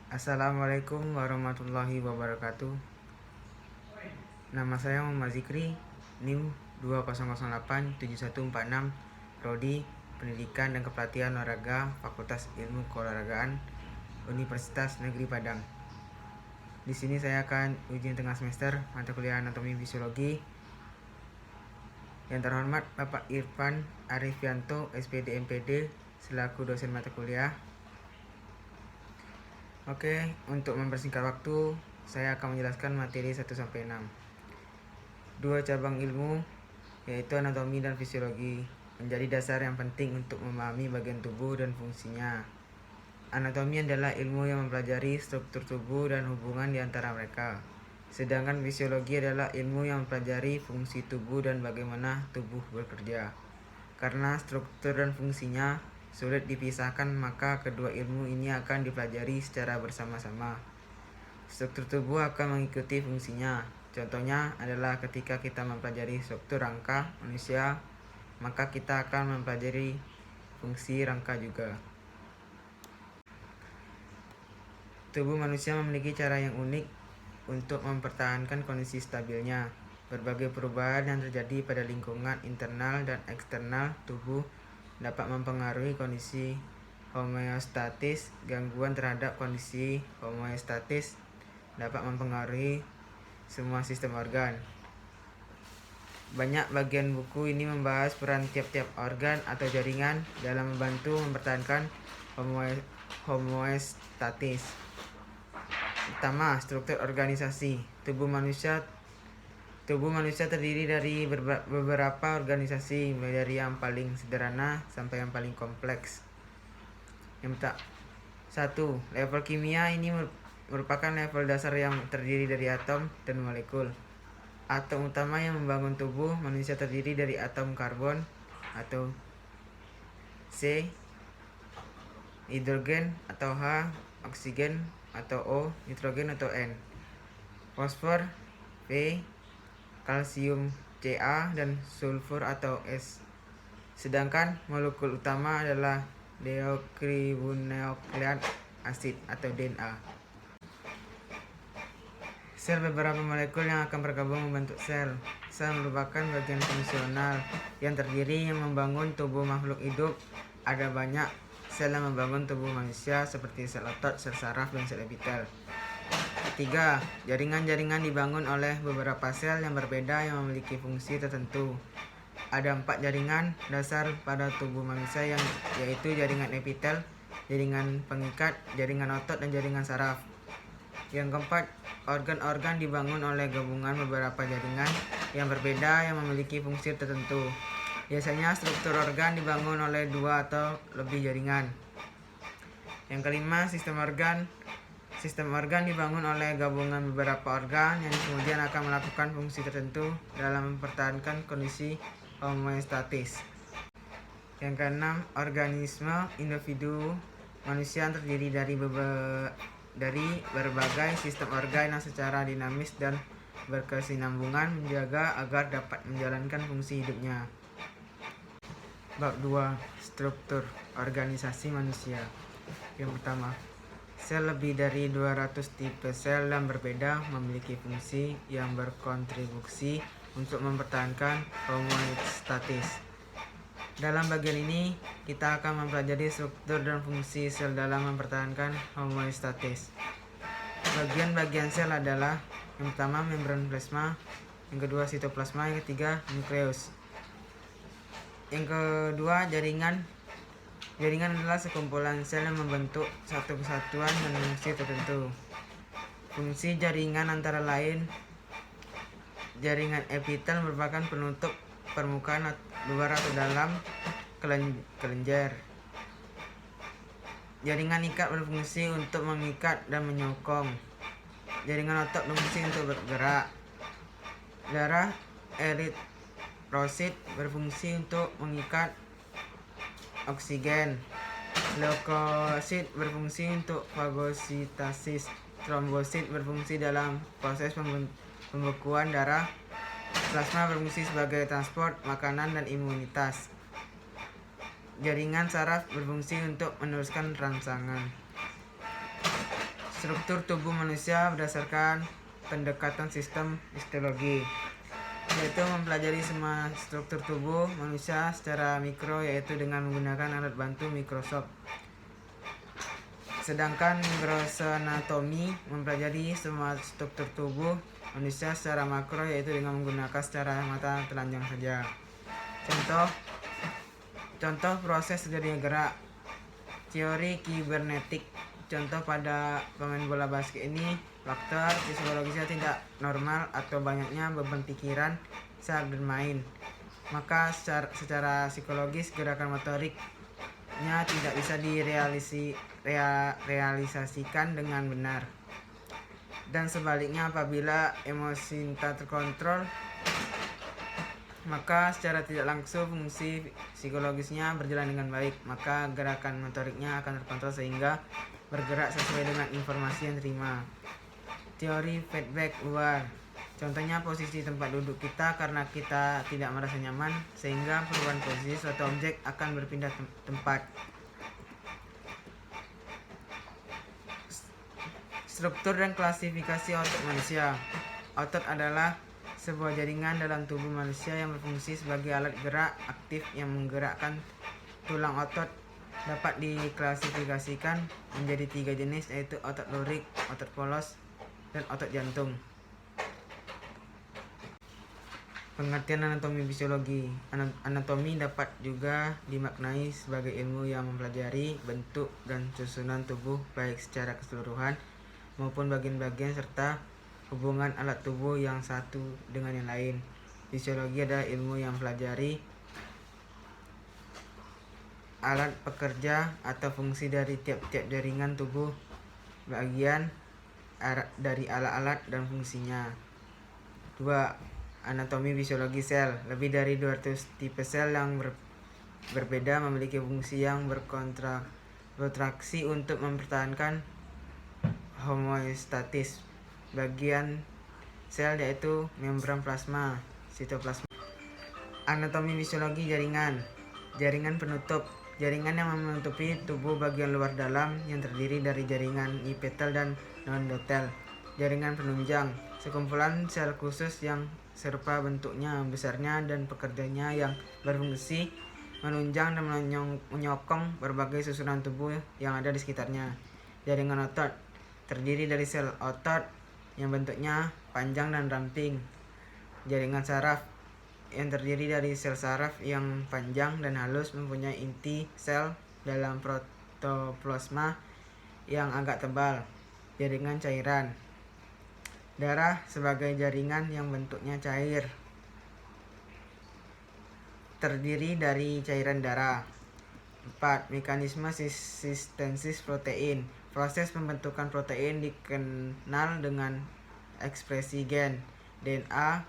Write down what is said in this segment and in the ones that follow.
Assalamualaikum warahmatullahi wabarakatuh. Nama saya Muhammad Zikri, NIM 20087146, Prodi Pendidikan dan Kepelatihan Olahraga, Fakultas Ilmu Keolahragaan, Universitas Negeri Padang. Di sini saya akan ujian tengah semester mata kuliah Anatomi Fisiologi. Yang terhormat Bapak Irfan Arifianto, SPD MPD, selaku dosen mata kuliah. Oke, untuk mempersingkat waktu, saya akan menjelaskan materi 1-6. Dua cabang ilmu, yaitu anatomi dan fisiologi, menjadi dasar yang penting untuk memahami bagian tubuh dan fungsinya. Anatomi adalah ilmu yang mempelajari struktur tubuh dan hubungan di antara mereka. Sedangkan fisiologi adalah ilmu yang mempelajari fungsi tubuh dan bagaimana tubuh bekerja. Karena struktur dan fungsinya sulit dipisahkan, maka kedua ilmu ini akan dipelajari secara bersama-sama. Struktur tubuh akan mengikuti fungsinya. Contohnya adalah ketika kita mempelajari struktur rangka manusia, maka kita akan mempelajari fungsi rangka juga. Tubuh manusia memiliki cara yang unik untuk mempertahankan kondisi stabilnya. Berbagai perubahan yang terjadi pada lingkungan internal dan eksternal tubuh dapat mempengaruhi kondisi homeostatis. Gangguan terhadap kondisi homeostatis dapat mempengaruhi semua sistem organ. Banyak bagian buku ini membahas peran tiap-tiap organ atau jaringan dalam membantu mempertahankan homeostatis. Pertama, struktur organisasi. Tubuh manusia terdiri dari beberapa organisasi, mulai dari yang paling sederhana sampai yang paling kompleks. Yang 1. Level kimia. Ini merupakan level dasar yang terdiri dari atom dan molekul. Atom utama yang membangun tubuh manusia terdiri dari atom karbon atau C, hidrogen atau H, oksigen atau O, nitrogen atau N, fosfor P, kalsium Ca, dan sulfur atau S. Sedangkan molekul utama adalah deoksiribonukleik asid atau DNA. Sel. Beberapa molekul yang akan bergabung membentuk sel. Sel merupakan bagian fungsional yang terdiri yang membangun tubuh makhluk hidup. Ada banyak sel yang membangun tubuh manusia seperti sel otot, sel saraf, dan sel epitel. 3. Jaringan-jaringan dibangun oleh beberapa sel yang berbeda yang memiliki fungsi tertentu. Ada 4 jaringan dasar pada tubuh manusia, yaitu jaringan epitel, jaringan pengikat, jaringan otot, dan jaringan saraf. Yang keempat, organ-organ dibangun oleh gabungan beberapa jaringan yang berbeda yang memiliki fungsi tertentu. Biasanya struktur organ dibangun oleh 2 atau lebih jaringan. Yang kelima, sistem organ. Sistem organ dibangun oleh gabungan beberapa organ yang kemudian akan melakukan fungsi tertentu dalam mempertahankan kondisi homeostatis. Yang keenam, organisme. Individu manusia terdiri dari berbagai sistem organ yang secara dinamis dan berkesinambungan menjaga agar dapat menjalankan fungsi hidupnya. Bab 2. Struktur organisasi manusia. Yang pertama, sel. Lebih dari 200 tipe sel yang berbeda memiliki fungsi yang berkontribusi untuk mempertahankan homeostatis. Dalam bagian ini, kita akan mempelajari struktur dan fungsi sel dalam mempertahankan homeostatis. Bagian-bagian sel adalah: yang pertama, membran plasma, yang kedua, sitoplasma, yang ketiga, nukleus. Yang kedua, jaringan. Jaringan adalah sekumpulan sel yang membentuk satu kesatuan dan fungsi tertentu. Fungsi jaringan antara lain: jaringan epitel merupakan penutup permukaan luar atau dalam kelenjar. Jaringan ikat berfungsi untuk mengikat dan menyokong. Jaringan otot berfungsi untuk bergerak. Darah eritrosit berfungsi untuk mengikat oksigen. Leukosit berfungsi untuk fagositosis. Trombosit berfungsi dalam proses pembekuan darah. Plasma berfungsi sebagai transport makanan dan imunitas. Jaringan saraf berfungsi untuk meneruskan rangsangan. Struktur tubuh manusia berdasarkan pendekatan sistem histologi, yaitu mempelajari semua struktur tubuh manusia secara mikro, yaitu dengan menggunakan alat bantu mikroskop. Sedangkan grossonatomi mempelajari semua struktur tubuh manusia secara makro, yaitu dengan menggunakan secara mata telanjang saja. Contoh proses terjadinya gerak. Teori kibernetik. Contoh pada pemain bola basket ini, faktor fisiologisnya tidak normal atau banyaknya beban pikiran saat bermain. Maka secara psikologis gerakan motoriknya tidak bisa direalisasikan dengan benar. Dan sebaliknya, apabila emosi tak terkontrol, maka secara tidak langsung fungsi psikologisnya berjalan dengan baik, maka gerakan motoriknya akan terkontrol sehingga bergerak sesuai dengan informasi yang terima. Teori feedback luar. Contohnya posisi tempat duduk kita karena kita tidak merasa nyaman, sehingga perubahan posisi suatu objek akan berpindah tempat. Struktur dan klasifikasi otot manusia. Otot adalah sebuah jaringan dalam tubuh manusia yang berfungsi sebagai alat gerak aktif yang menggerakkan tulang. Otot dapat diklasifikasikan menjadi 3 jenis, yaitu otot lurik, otot polos, dan otot jantung. Pengertian anatomi fisiologi. Anatomi dapat juga dimaknai sebagai ilmu yang mempelajari bentuk dan susunan tubuh baik secara keseluruhan maupun bagian-bagian serta hubungan alat tubuh yang satu dengan yang lain. Fisiologi adalah ilmu yang mempelajari alat pekerja atau fungsi dari tiap-tiap jaringan tubuh, bagian dari alat-alat dan fungsinya. 2. Anatomi fisiologi sel. Lebih dari 200 tipe sel yang berbeda memiliki fungsi yang berkontraksi untuk mempertahankan homeostatis. Bagian sel yaitu membran plasma, sitoplasma. Anatomi fisiologi jaringan. Jaringan penutup. Jaringan yang menutupi tubuh bagian luar dalam yang terdiri dari jaringan epitel dan non-endotel. Jaringan penunjang. Sekumpulan sel khusus yang serupa bentuknya, besarnya, dan pekerjaannya yang berfungsi menunjang dan menyokong berbagai susunan tubuh yang ada di sekitarnya. Jaringan otot. Terdiri dari sel otot yang bentuknya panjang dan ramping. Jaringan saraf yang terdiri dari sel saraf yang panjang dan halus, mempunyai inti sel dalam protoplasma yang agak tebal. Jaringan cairan. Darah sebagai jaringan yang bentuknya cair, terdiri dari cairan darah. 4. Mekanisme sintesis protein. Proses pembentukan protein dikenal dengan ekspresi gen. DNA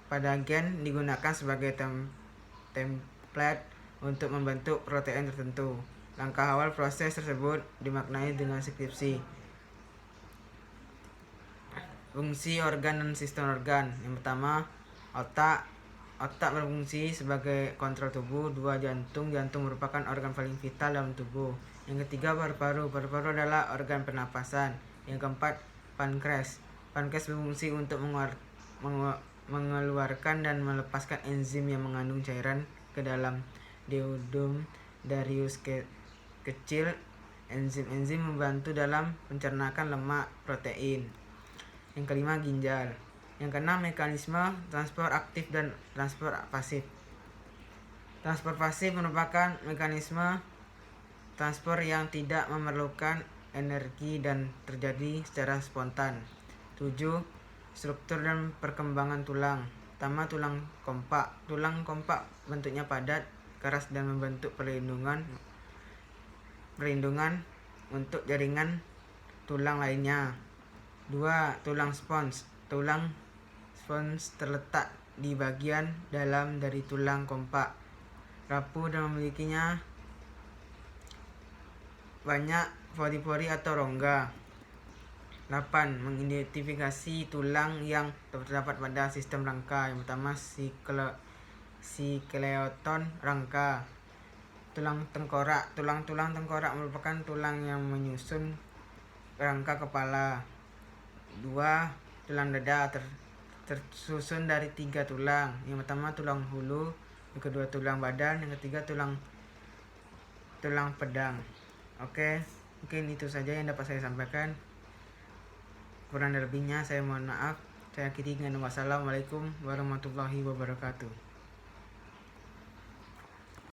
pada gen digunakan sebagai template untuk membentuk protein tertentu. Langkah awal proses tersebut dimaknai dengan deskripsi. Fungsi organ dan sistem organ. Yang pertama, otak. Otak berfungsi sebagai kontrol tubuh. 2. Jantung. Jantung merupakan organ paling vital dalam tubuh. Yang ketiga, paru-paru. Paru-paru adalah organ pernapasan. Yang keempat, pankreas. Pankreas berfungsi untuk mengeluarkan dan melepaskan enzim yang mengandung cairan ke dalam duodenum dari usus kecil. Enzim-enzim membantu dalam pencernaan lemak, protein. Yang kelima, ginjal. Yang keenam, mekanisme transport aktif dan transport pasif. Transport pasif merupakan mekanisme transport yang tidak memerlukan energi dan terjadi secara spontan. 7. Struktur dan perkembangan tulang. Pertama, tulang kompak. Tulang kompak bentuknya padat, keras, dan membentuk perlindungan untuk jaringan tulang lainnya. 2. Tulang spons. Tulang spons terletak di bagian dalam dari tulang kompak, rapuh dan memilikinya banyak pori-pori atau rongga. 8. Mengidentifikasi tulang yang terdapat pada sistem rangka. Yang pertama, skeleton rangka. Tulang tengkorak. Tulang tengkorak merupakan tulang yang menyusun rangka kepala. 2. Tulang dada tersusun dari 3 tulang. Yang pertama tulang hulu, yang kedua tulang badan, yang ketiga tulang pedang. Oke, mungkin itu saja yang dapat saya sampaikan. Kurang lebihnya saya mohon maaf. Saya akhiri dengan wassalamualaikum warahmatullahi wabarakatuh.